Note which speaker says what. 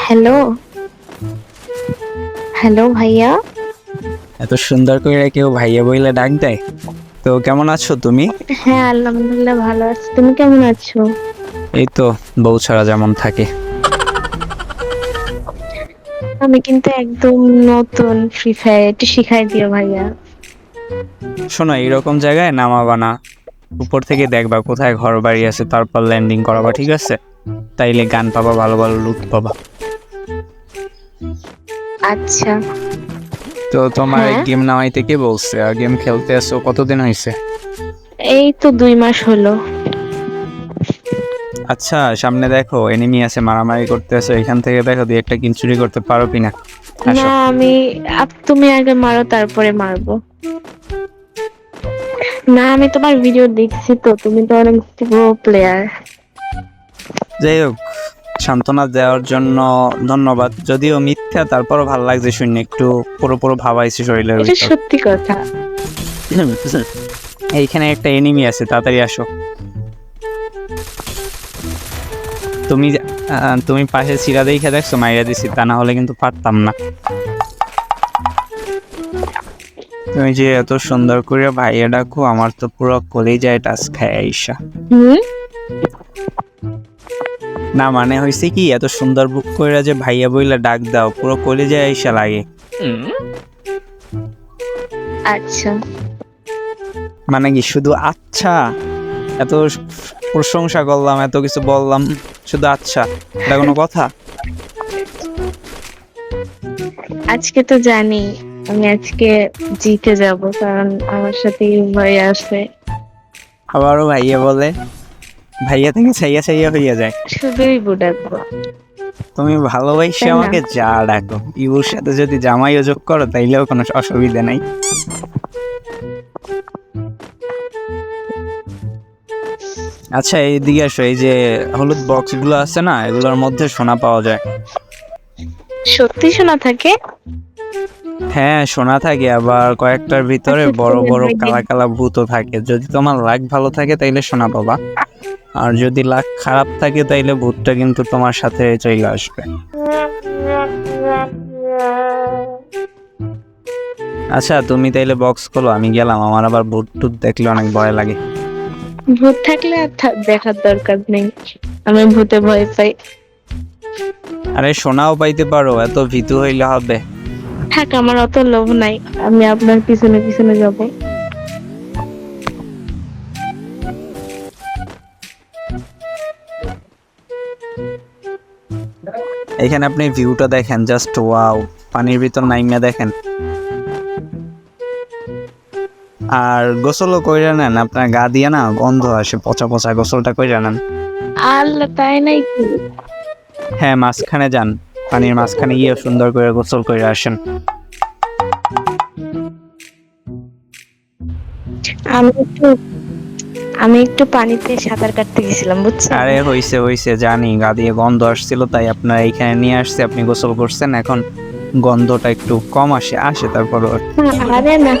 Speaker 1: Hello, hello ভাইয়া।
Speaker 2: এত সুন্দর করে কেউ ভাইয়া বইলে ডাক দেয়? তো কেমন আছো তুমি?
Speaker 1: হ্যাঁ, আলহামদুলিল্লাহ ভালো আছি। তুমি কেমন আছো?
Speaker 2: এই তো, বউ ছাড়া যেমন থাকে।
Speaker 1: আমি কিন্তু একদম নতুন ফ্রি ফায়ার, একটু শিখাই দিও ভাইয়া।
Speaker 2: শোনো, এইরকম জায়গায় নামাবা না। উপর থেকে দেখবা কোথায় ঘর বাড়ি আছে, তারপর ল্যান্ডিং করাবা, ঠিক আছে? তাইলে গান পাবা, ভালো ভালো লুট পাবা।
Speaker 1: আচ্ছা।
Speaker 2: তো তোমার
Speaker 1: হ্যাঁ,
Speaker 2: গেম নামাইতে কে বলছে? আর গেম খেলতে আসো কতদিন হয়েছে?
Speaker 1: এই তো 2 মাস হলো।
Speaker 2: আচ্ছা, সামনে দেখো এনিমি আছে, মারামারি করতে আসো, এখান থেকে দেখো দুই একটা কিল চুরি করতে পারো কিনা।
Speaker 1: না,
Speaker 2: আসো।
Speaker 1: তুমি আগে মারো তারপরে মারবো। না, আমি তোমার ভিডিও দেখছি তো, তুমি তো অনেক প্রো প্লেয়ার।
Speaker 2: যাই হোক, সান্ত্বনা দেওয়ার জন্য ধন্যবাদ। যদিও মিথ্যা, তারপরও ভালো লাগছে শুনে, একটু পুরো পুরো ভাবাইছে শরীরের
Speaker 1: এটা
Speaker 2: ভিতর।
Speaker 1: সত্যি কথা।
Speaker 2: এইখানে একটা এনিমি আছে, তাড়াতাড়ি আসো। তুমি তুমি পাশে ছিড়া দেখে দেখছো, মাইরা দিছি, তা না হলে কিন্তু পারতাম না। তুমি যে এত সুন্দর করে ভাইয়া ডাকো, আমার তো পুরো কলিজায় টাচ খায় আইসা।
Speaker 1: হুম।
Speaker 2: না মানে হয়েছে কি, এত সুন্দর বুক করে যে ভাইয়া বইলা ডাক দাও, পুরো কলিজায় আইসা লাগে।
Speaker 1: আচ্ছা।
Speaker 2: মানে কি শুধু আচ্ছা? এত প্রশংসা করলাম, এত কিছু বললাম, শুধু আচ্ছা? এটা কোনো কথা?
Speaker 1: আজকে তো জানি আমি আজকে জিতে যাব, কারণ আমার সাথে ভাই আছে।
Speaker 2: আবারও ভাইয়া বলে? ভাইয়া থেকে ছাইয়া ছাইয়া হইয়া যায়।
Speaker 1: শুধুই বুড়াবো,
Speaker 2: তুমি ভালোবাসে
Speaker 1: তাই না?
Speaker 2: আমাকে যা ডাকো, ইবুর সাথে যদি জামাইও যোগ করো তাইলেও কোনো অসুবিধা নাই। আচ্ছা, এইদিকে আসো। এই যে হলুদ বক্স গুলো আছে না, এগুলোর মধ্যে সোনা পাওয়া যায়।
Speaker 1: সত্যি শোনা থাকে?
Speaker 2: হ্যাঁ, সোনা থাকে, আবার কয়েকটার ভিতরে
Speaker 1: আচ্ছা,
Speaker 2: বড়
Speaker 1: ঠিক
Speaker 2: বড়
Speaker 1: আছে,
Speaker 2: কালা কালা ভূতও থাকে। যদি তোমার লাক ভালো থাকে তাইলে সোনা পাবা, আর যদি লাক খারাপ থাকে তাইলে ভূতটা কিন্তু তোমার সাথে চলে আসবে। আচ্ছা, তুমি তাইলে বক্স খোলো, আমি গেলাম। আমার আবার ভূত টুত দেখলে অনেক ভয় লাগে।
Speaker 1: ভূত থাকলে আর দেখার দরকার নেই, আমি ভূতে ভয় পাই।
Speaker 2: আরে সোনাও পাইতে পারো, এত ভীতু হইলে হবে?
Speaker 1: থাক, আমার অত লোভ নাই, আমি আপনার পিছনে পিছনে যাব।
Speaker 2: এখানে আপনি ভিউটা দেখেন, জাস্ট ওয়াও। পানির ভিতর নাইমা দেখেন। আর গোসলও কইরা নেন, আপনার গা দিয়ে না গন্ধ আসে, পচা পচা। গোসলটা কইরা নেন।
Speaker 1: আল্লাহ, তাই নাকি?
Speaker 2: হ্যাঁ, মাঝখানে যান, পানির মাঝখানে গিয়ে সুন্দর করে গোসল করে আসেন।
Speaker 1: আমি একটু আমি একটু পানিতে সাঁতার কাটতে গেছিলাম, বুঝছেন?
Speaker 2: আরে হইছে হইছে, জানি গা দিয়ে গন্ধ আসছিল, তাই আপনার এইখানে নিয়ে আসছে। আপনি গোসল করছেন, এখন গন্ধটা একটু কম আসে, তারপর।
Speaker 1: আরে না,